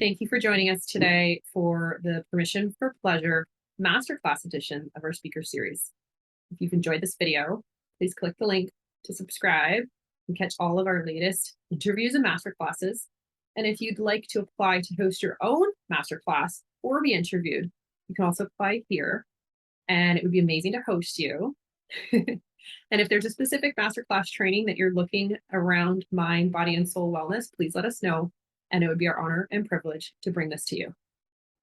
thank you for joining us today for the Permission for Pleasure Masterclass edition of our speaker series. If you've enjoyed this video, please click the link to subscribe and catch all of our latest interviews and masterclasses. And if you'd like to apply to host your own masterclass or be interviewed, you can also apply here, and it would be amazing to host you. And if there's a specific masterclass training that you're looking around mind, body, and soul wellness, please let us know, and it would be our honor and privilege to bring this to you.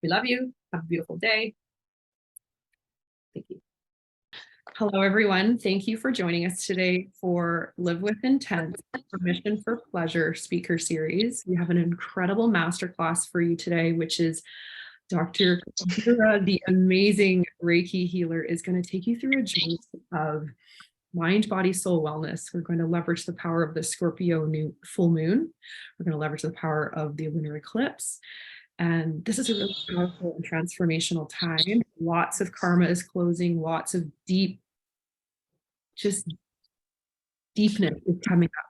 We love you. Have a beautiful day. Thank you. Hello, everyone. Thank you for joining us today for Live with Intent, Permission for Pleasure speaker series. We have an incredible masterclass for you today, which is Dr. Kira, the amazing Reiki healer, is going to take you through a journey of mind, body, soul wellness. We're going to leverage the power of the Scorpio full moon. We're going to leverage the power of the lunar eclipse. And this is a really powerful and transformational time. Lots of karma is closing, lots of deepness is coming up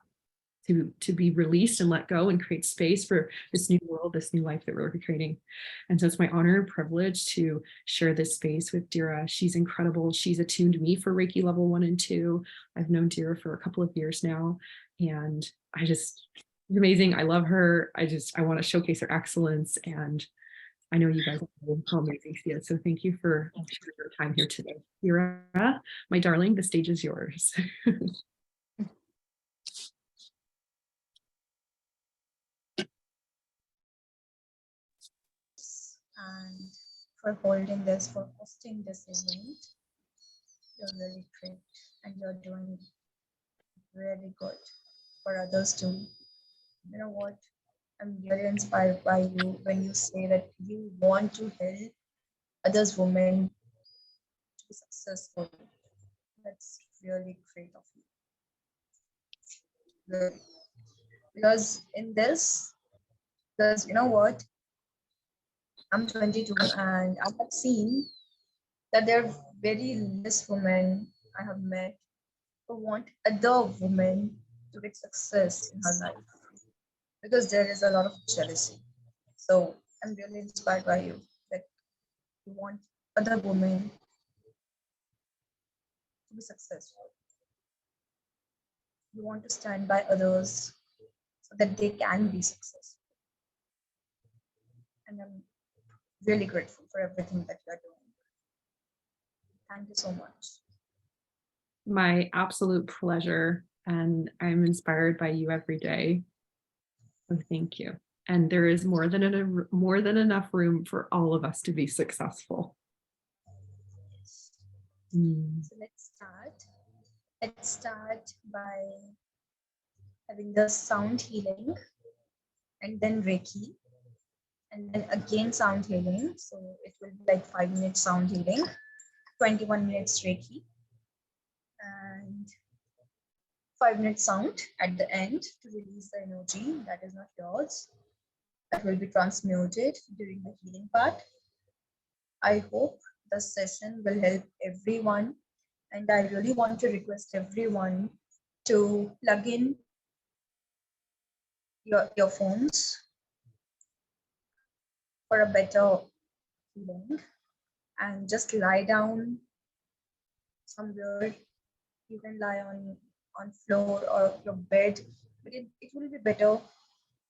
to be released and let go and create space for this new world, this new life that we're creating. And so it's my honor and privilege to share this space with Dira. She's incredible. She's attuned me for Reiki level 1 and 2. I've known Dira for a couple of years now, and she's amazing. I love her. I want to showcase her excellence, and I know you guys know how amazing she is. So thank you for sharing your time here today. Dira, my darling, the stage is yours. And for holding this, for hosting this event. You're really great, and you're doing really good for others too. You know what? I'm really inspired by you when you say that you want to help others women to be successful. That's really great of you. Really. Because in this, because you know what? I'm 22 and I have seen that there are very less women I have met who want other women to get success in her life because there is a lot of jealousy. So I'm really inspired by you that you want other women to be successful. You want to stand by others so that they can be successful. And I'm really grateful for everything that you are doing. Thank you so much. My absolute pleasure, and I'm inspired by you every day. So thank you. And there is more than enough room for all of us to be successful. Yes. So let's start. Let's start by having the sound healing, and then Reiki, and then again sound healing. So it will be like 5 minutes sound healing, 21 minutes Reiki, and 5 minutes sound at the end to release the energy that is not yours, that will be transmuted during the healing part. I hope the session will help everyone, and I really want to request everyone to plug in your phones for a better healing, and just lie down somewhere. You can lie on floor or your bed, but it will be better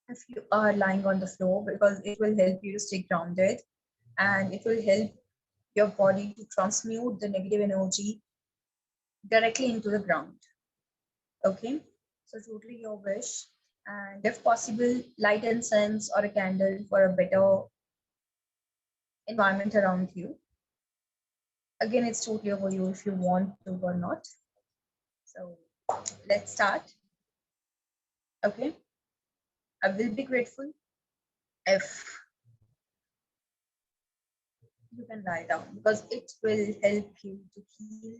if you are lying on the floor because it will help you to stay grounded, and it will help your body to transmute the negative energy directly into the ground. Okay, so totally your wish, and if possible, light incense or a candle for a better environment around you. Again, it's totally over you if you want to or not. So let's start. Okay, I will be grateful if you can lie down because it will help you to heal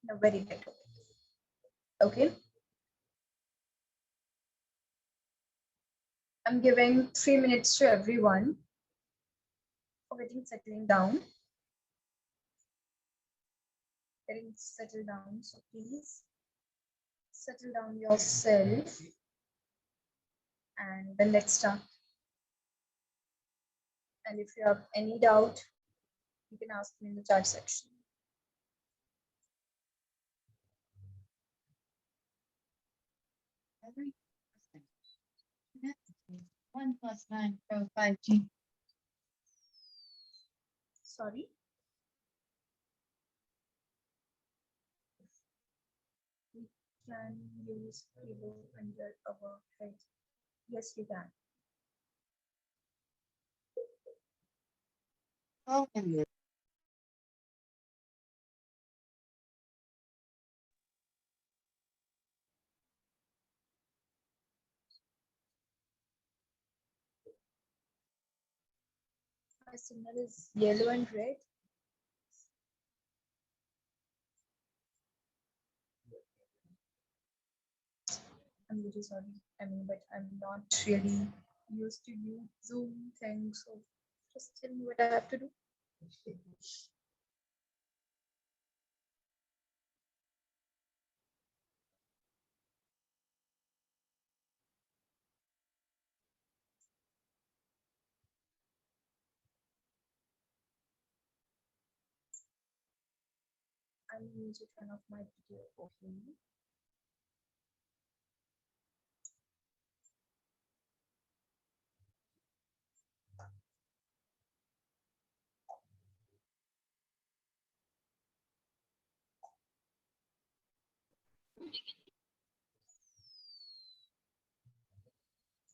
in a very better way. Okay, I'm giving 3 minutes to everyone for settling down. Getting settled down, so please settle down yourself, and then let's start. And if you have any doubt, you can ask me in the chat section. Every person. 1 plus 9 pro 5G. Sorry? We can use pillow under our head. Yes, you can. Oh, and My signal is yellow and red. I'm really sorry. But I'm not really used to use Zoom thing, so just tell me what I have to do. I need to turn off my video for me.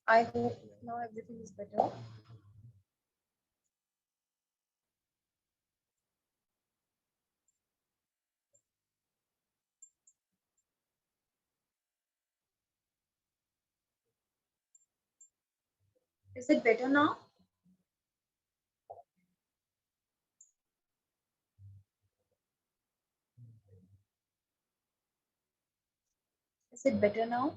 I hope now everything is better. Is it better now? Is it better now?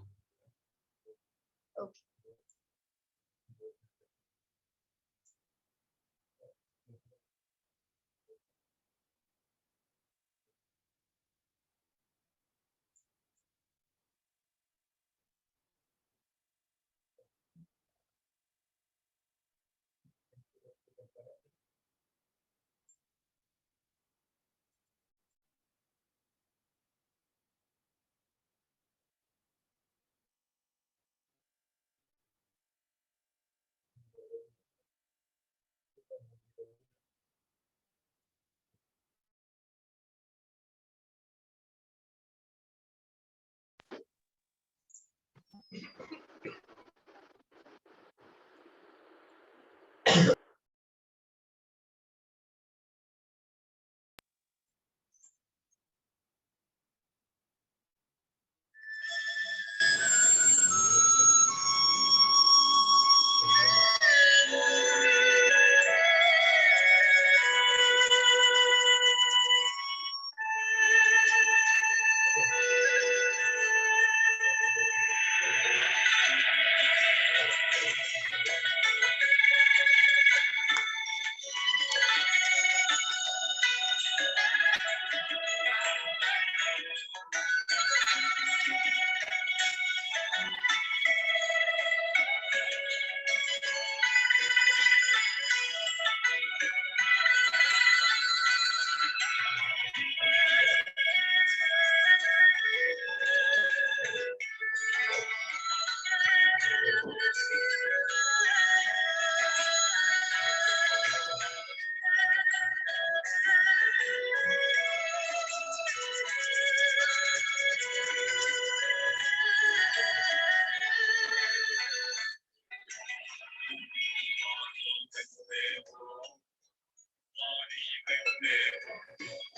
Okay.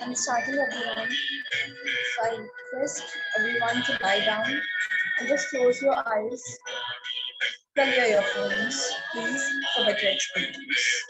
I'm starting everyone. So I request everyone to lie down and just close your eyes. Plug your earphones, please, for better experience.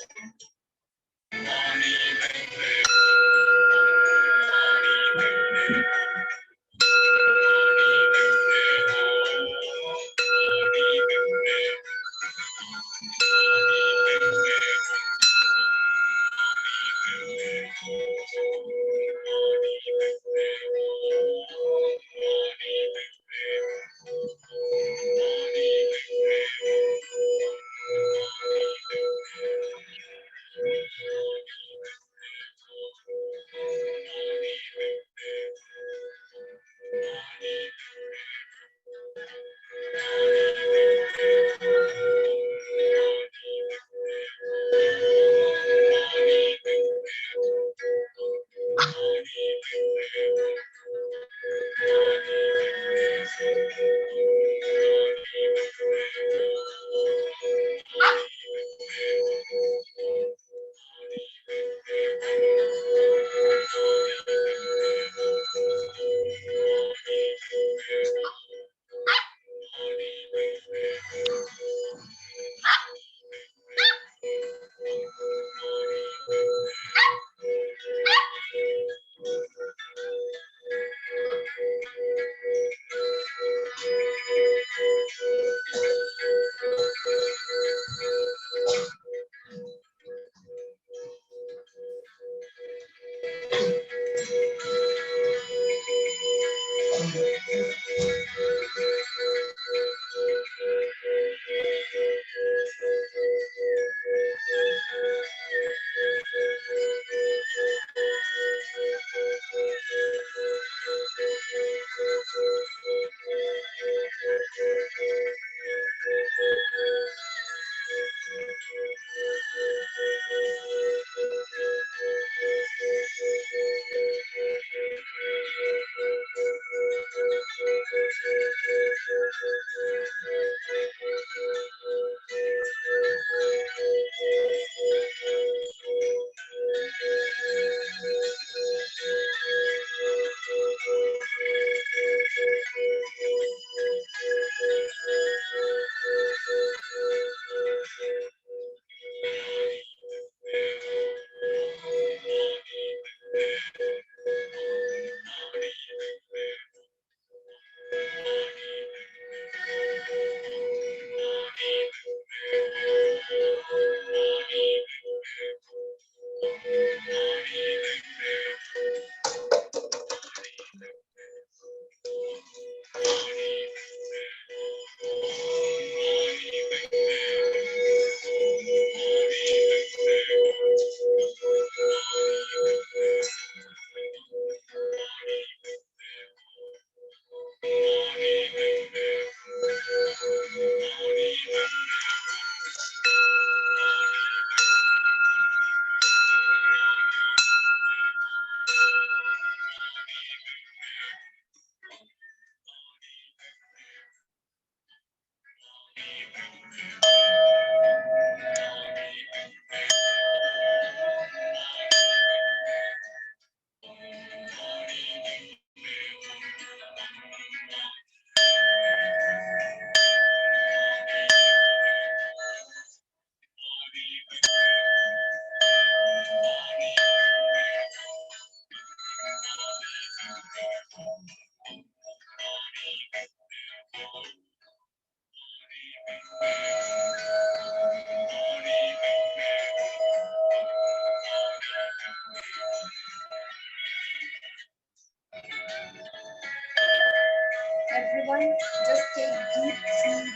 Everyone, just take deep breath.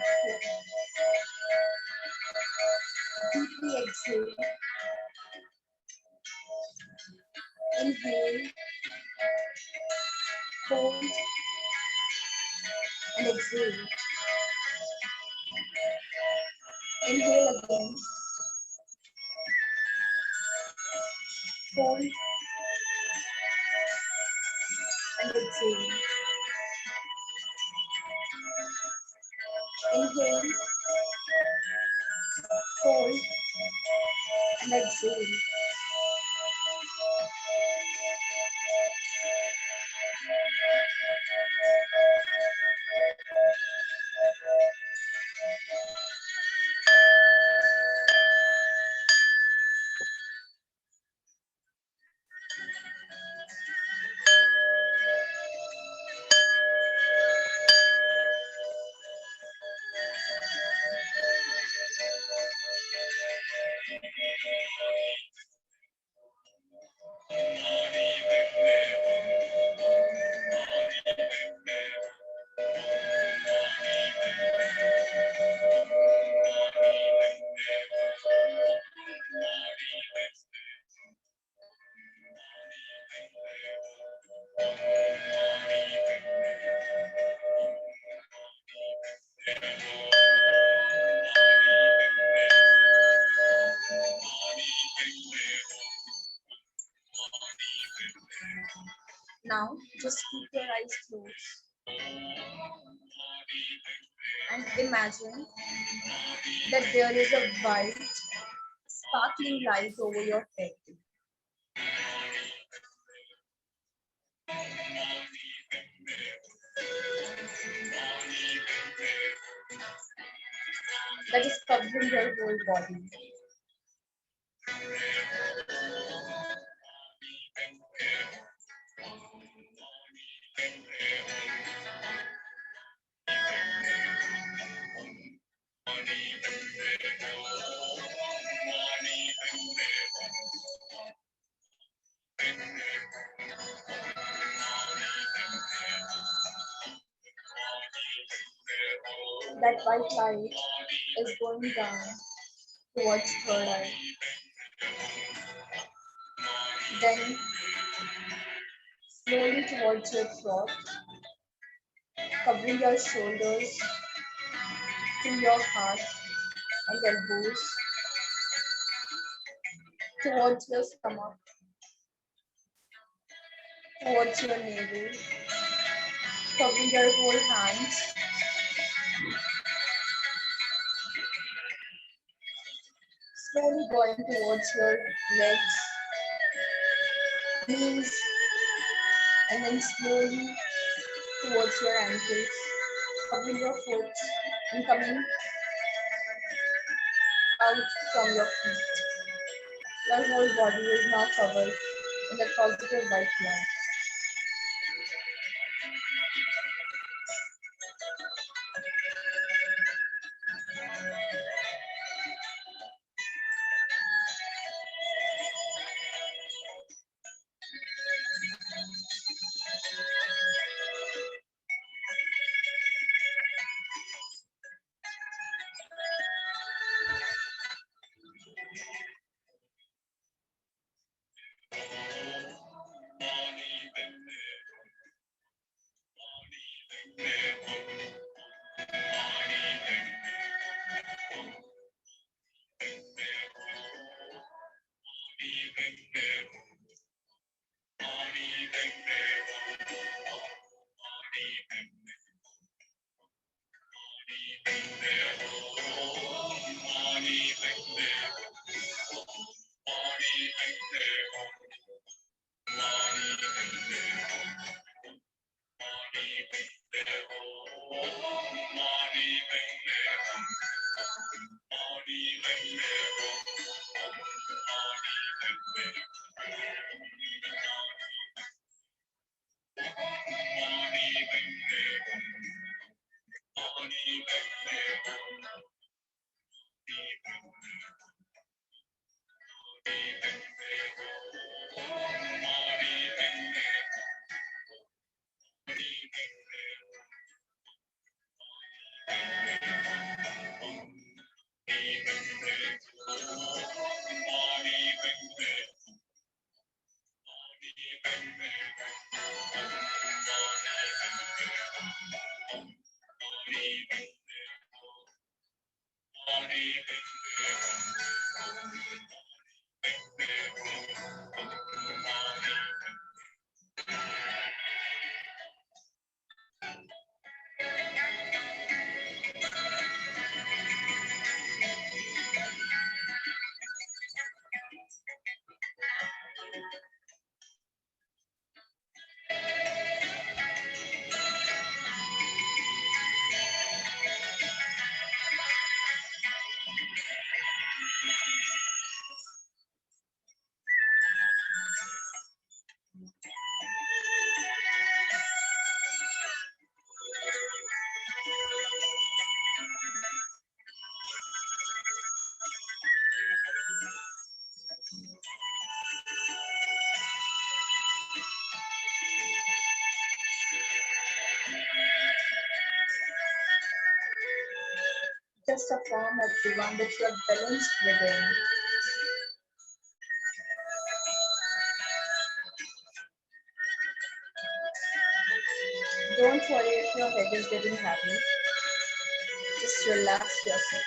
Deeply exhale. Inhale. Hold. And exhale. Inhale again. Hold. And exhale. Inhale. Hold. And exhale. Now, just keep your eyes closed and imagine that there is a white, sparkling light over your head. That is covering your whole body. That white light is going down towards third eye. Then slowly towards your throat, covering your shoulders to your heart and elbows, towards your stomach, towards your navel, covering your whole hands, slowly going towards your legs, knees, and then slowly towards your ankles, covering your foot and coming out from your feet. Your whole body is now covered in the positive white light. Just affirm everyone that you are balanced within. Don't worry if your head is getting heavy. Just relax yourself.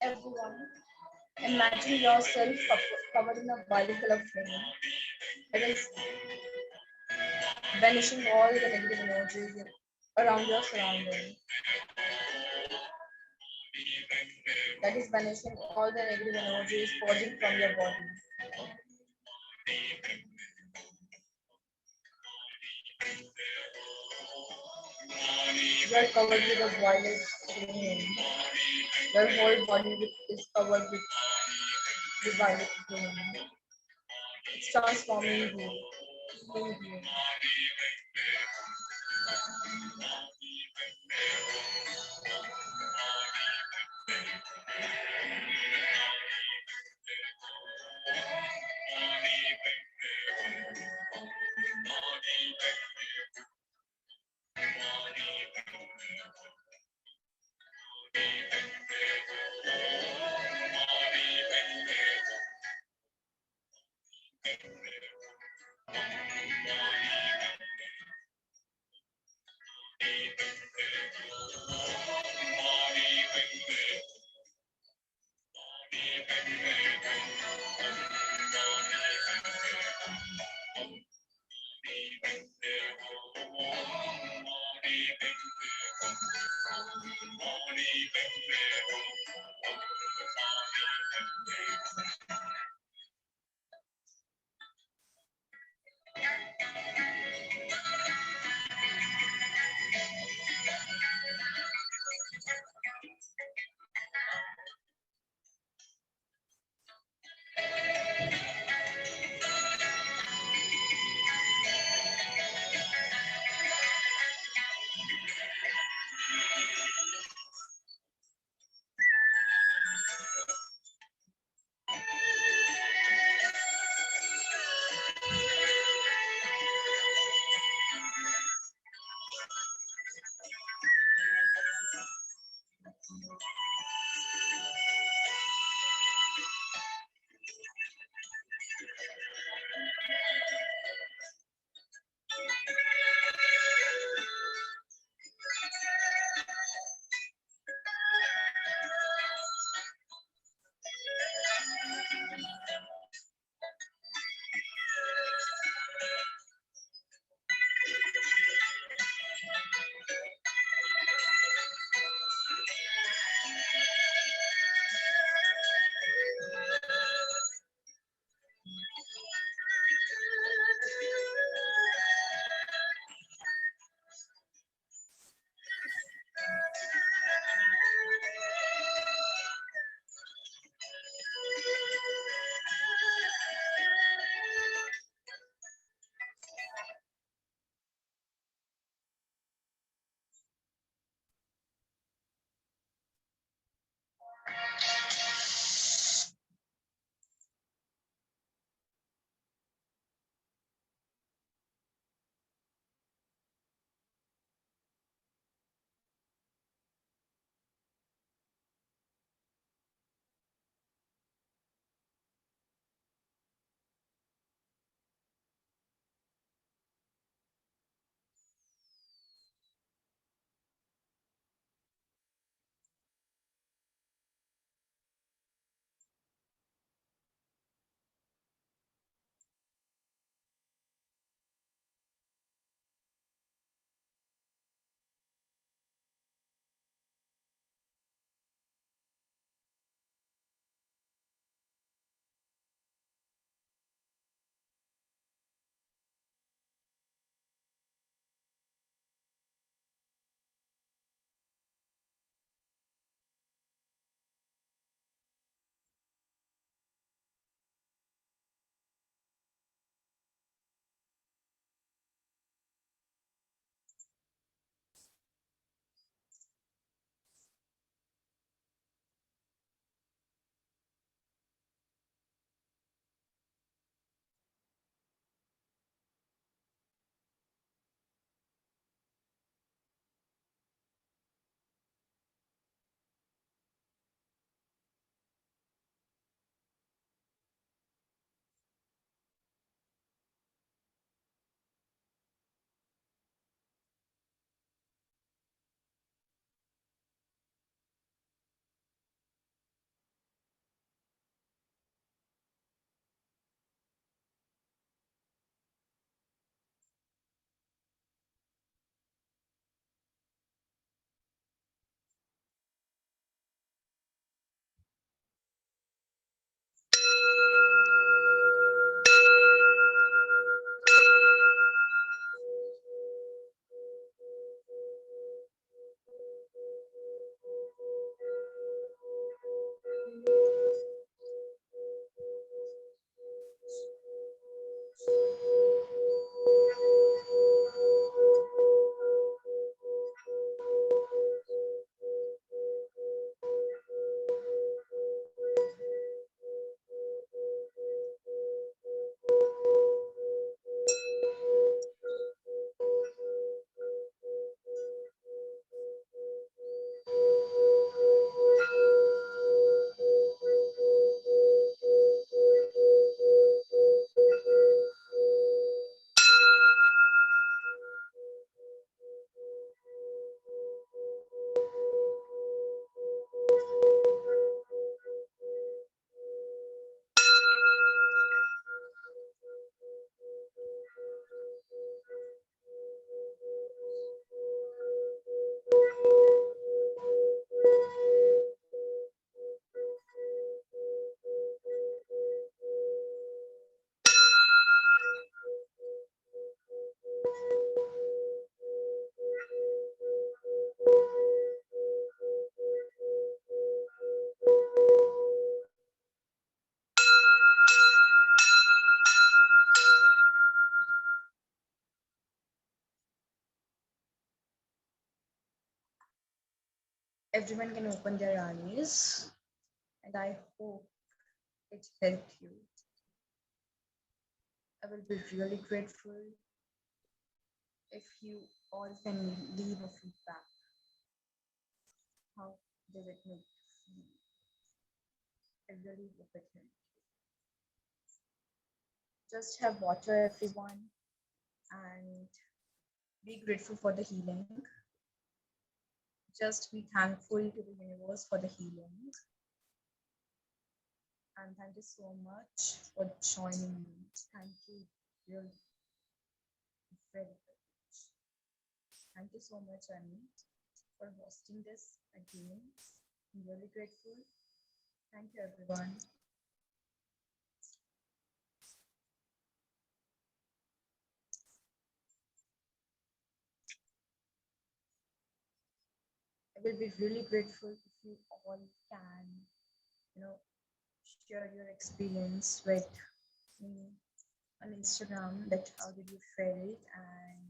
Everyone, imagine yourself covered in a violet color flame. It is banishing all the negative energies around your surrounding. That is banishing all the negative energies purging from your body. You are covered with a violet flame. Your whole body is covered with the violet flame. It's transforming you, healing you. everyone can open their eyes, and I hope it helped you. I will be really grateful if you all can leave a feedback. How did it make you feel? I really hope it helped. Just have water, everyone, and be grateful for the healing. Just be thankful to the universe for the healing. And thank you so much for joining me. Thank you really very much. Thank you so much, Annie, for hosting this again. I'm really grateful. Thank you, everyone. I will be really grateful if you all can, share your experience with me on Instagram, that how did you feel it and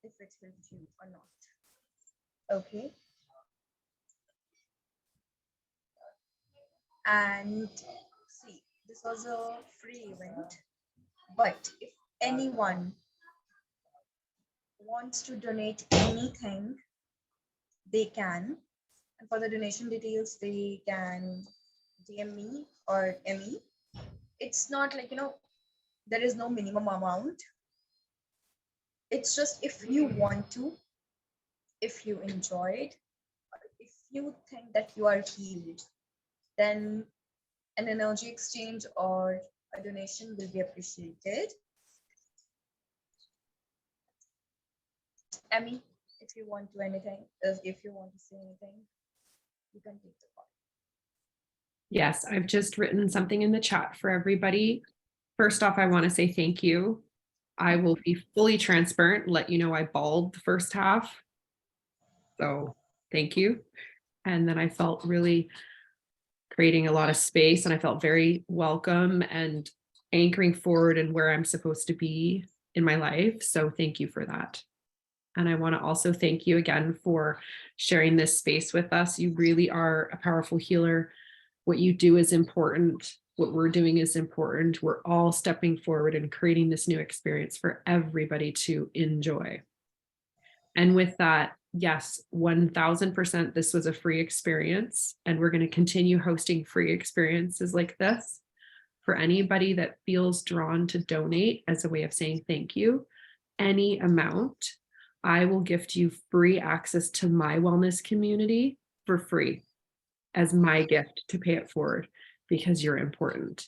if it helped you or not. Okay. And see, this was a free event, but if anyone wants to donate anything, they can. And for the donation details, they can DM me or Emmy. It's not like, there is no minimum amount. It's just if you want to, if you enjoyed, or if you think that you are healed, then an energy exchange or a donation will be appreciated. Emmy, if you want to anything, if you want to say anything, you can take the call. Yes, I've just written something in the chat for everybody. First off, I want to say thank you. I will be fully transparent, let you know I bawled the first half. So thank you. And then I felt really creating a lot of space, and I felt very welcome and anchoring forward in where I'm supposed to be in my life. So thank you for that. And I want to also thank you again for sharing this space with us. You really are a powerful healer. What you do is important. What we're doing is important. We're all stepping forward and creating this new experience for everybody to enjoy. And with that, yes, 1000%, this was a free experience. And we're going to continue hosting free experiences like this for anybody that feels drawn to donate as a way of saying thank you. Any amount, I will gift you free access to my wellness community for free as my gift to pay it forward, because you're important.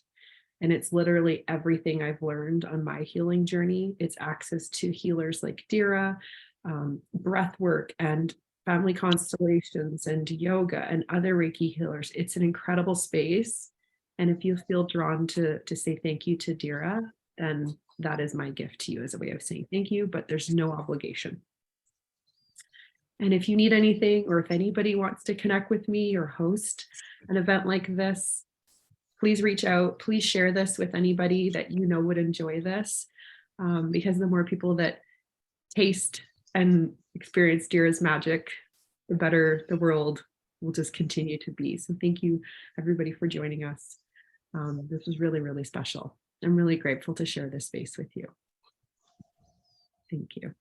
And it's literally everything I've learned on my healing journey. It's access to healers like Dira, breath work and family constellations and yoga and other Reiki healers. It's an incredible space. And if you feel drawn to say thank you to Dira, then that is my gift to you as a way of saying thank you, but there's no obligation. And if you need anything, or if anybody wants to connect with me or host an event like this, please reach out. Please share this with anybody that you know would enjoy this, because the more people that taste and experience Dira's magic, the better the world will just continue to be. So thank you, everybody, for joining us. This was really, really special. I'm really grateful to share this space with you. Thank you.